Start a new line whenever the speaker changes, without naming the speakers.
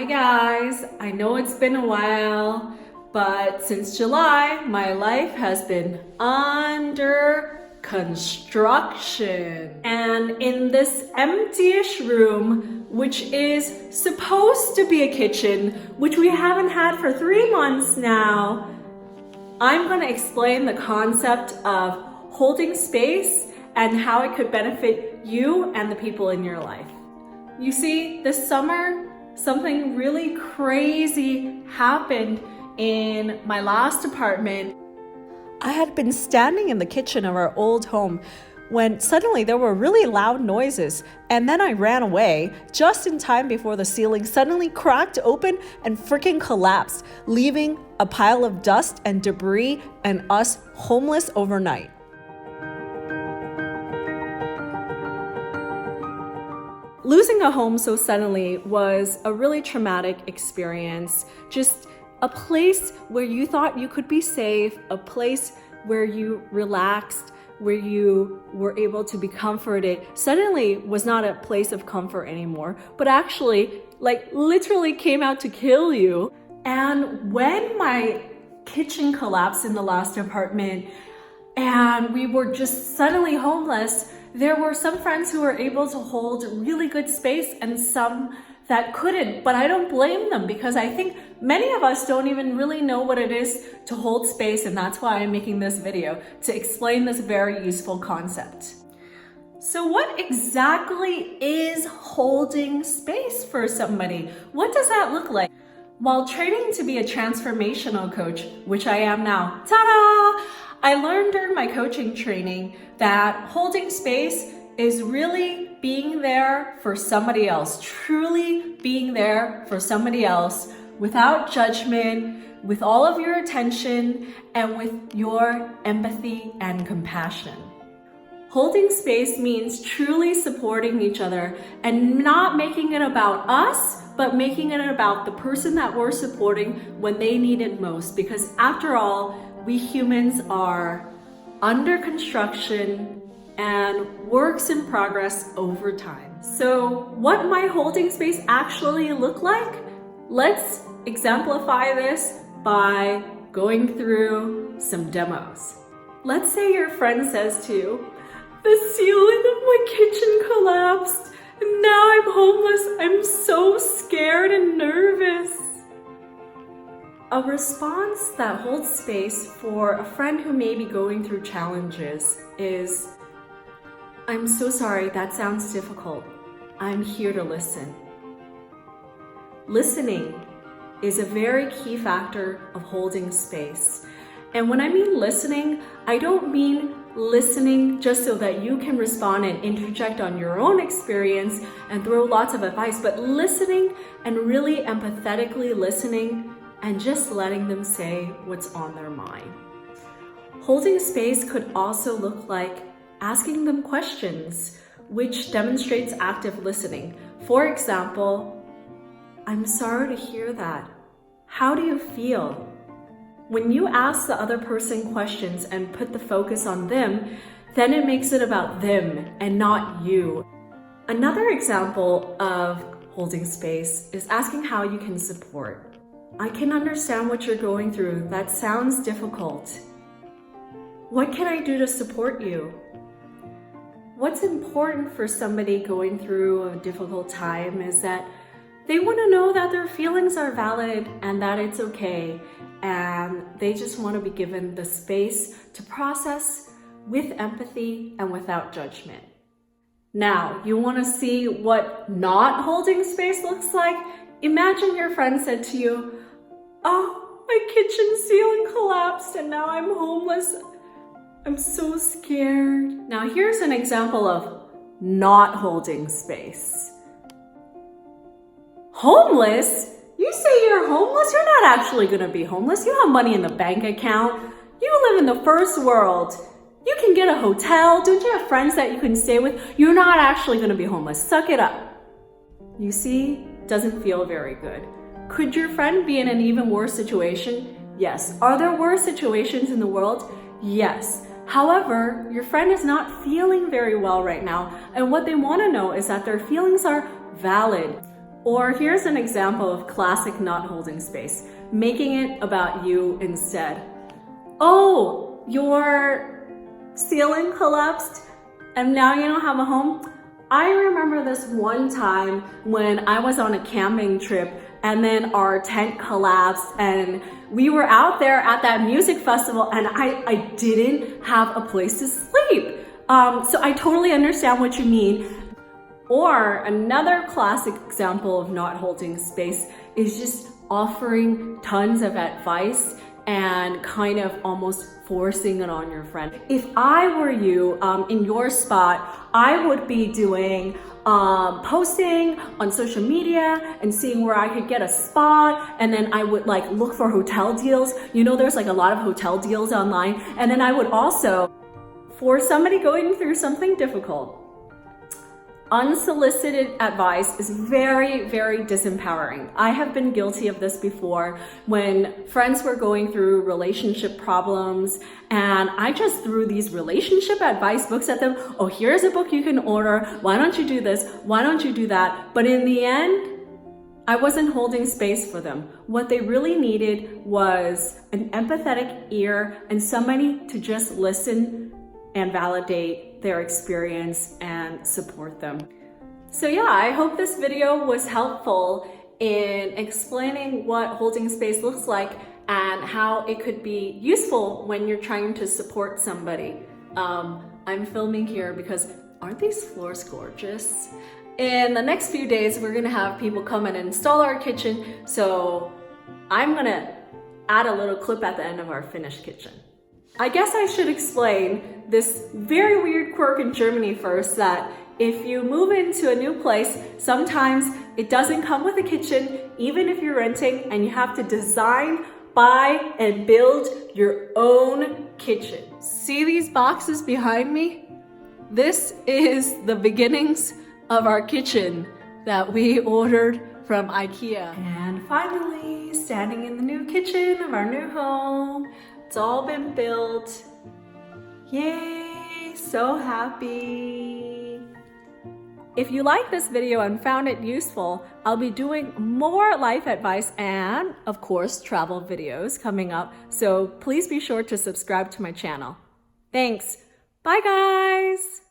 Hi guys, I know it's been a while, but since July, my life has been under construction. And in this empty-ish room, which is supposed to be a kitchen, which we haven't had for 3 months now, I'm gonna explain the concept of holding space and how it could benefit you and the people in your life. You see, this summer, something really crazy happened in my last apartment. I had been standing in the kitchen of our old home when suddenly there were really loud noises, and then I ran away just in time before the ceiling suddenly cracked open and freaking collapsed, leaving a pile of dust and debris and us homeless overnight. Losing a home so suddenly was a really traumatic experience. Just a place where you thought you could be safe, a place where you relaxed, where you were able to be comforted, suddenly was not a place of comfort anymore, but actually, literally came out to kill you. And when my kitchen collapsed in the last apartment and we were just suddenly homeless, there were some friends who were able to hold really good space and some that couldn't, but I don't blame them because I think many of us don't even really know what it is to hold space, and that's why I'm making this video, to explain this very useful concept. So what exactly is holding space for somebody? What does that look like? While training to be a transformational coach, which I am now, ta-da! I learned during my coaching training that holding space is really being there for somebody else, truly being there for somebody else without judgment, with all of your attention, and with your empathy and compassion. Holding space means truly supporting each other and not making it about us, but making it about the person that we're supporting when they need it most. Because after all, we humans are under construction and works in progress over time. So what might holding space actually look like? Let's exemplify this by going through some demos. Let's say your friend says to you, "The ceiling of my kitchen collapsed and now I'm homeless. I'm so scared and nervous." A response that holds space for a friend who may be going through challenges is, "I'm so sorry, that sounds difficult. I'm here to listen." Listening is a very key factor of holding space. And when I mean listening, I don't mean listening just so that you can respond and interject on your own experience and throw lots of advice, but listening and really empathetically listening and just letting them say what's on their mind. Holding space could also look like asking them questions, which demonstrates active listening. For example, "I'm sorry to hear that. How do you feel?" When you ask the other person questions and put the focus on them, then it makes it about them and not you. Another example of holding space is asking how you can support. "I can understand what you're going through. That sounds difficult. What can I do to support you?" What's important for somebody going through a difficult time is that they want to know that their feelings are valid and that it's okay, and they just want to be given the space to process with empathy and without judgment. Now, you want to see what not holding space looks like? Imagine your friend said to you, "Oh, my kitchen ceiling collapsed and now I'm homeless. I'm so scared." Now here's an example of not holding space. Homeless? You say you're homeless? You're not actually gonna be homeless. You have money in the bank account. You live in the first world. You can get a hotel. Don't you have friends that you can stay with? You're not actually gonna be homeless. Suck it up. You see, doesn't feel very good. Could your friend be in an even worse situation? Yes. Are there worse situations in the world? Yes. However, your friend is not feeling very well right now, and what they want to know is that their feelings are valid. Or here's an example of classic not holding space, making it about you instead. Oh, your ceiling collapsed and now you don't have a home? I remember this one time when I was on a camping trip and then our tent collapsed and we were out there at that music festival and I didn't have a place to sleep. So I totally understand what you mean. Or another classic example of not holding space is just offering tons of advice and kind of almost forcing it on your friend. If I were you in your spot, I would be doing posting on social media and seeing where I could get a spot, and then I would like look for hotel deals. You know, there's like a lot of hotel deals online. And then I would also, for somebody going through something difficult, unsolicited advice is very, very disempowering. I have been guilty of this before when friends were going through relationship problems and I just threw these relationship advice books at them. Oh, here's a book you can order. Why don't you do this? Why don't you do that? But in the end, I wasn't holding space for them. What they really needed was an empathetic ear and somebody to just listen and validate their experience and support them. So yeah, I hope this video was helpful in explaining what holding space looks like and how it could be useful when you're trying to support somebody. I'm filming here because aren't these floors gorgeous? In the next few days, we're gonna have people come and install our kitchen, so I'm gonna add a little clip at the end of our finished kitchen. I guess I should explain this very weird quirk in Germany first, that if you move into a new place, sometimes it doesn't come with a kitchen, even if you're renting, and you have to design, buy, and build your own kitchen. See these boxes behind me? This is the beginnings of our kitchen that we ordered from IKEA. And finally, standing in the new kitchen of our new home. It's all been built. Yay, so happy. If you like this video and found it useful, I'll be doing more life advice and, of course, travel videos coming up. So please be sure to subscribe to my channel. Thanks. Bye, guys.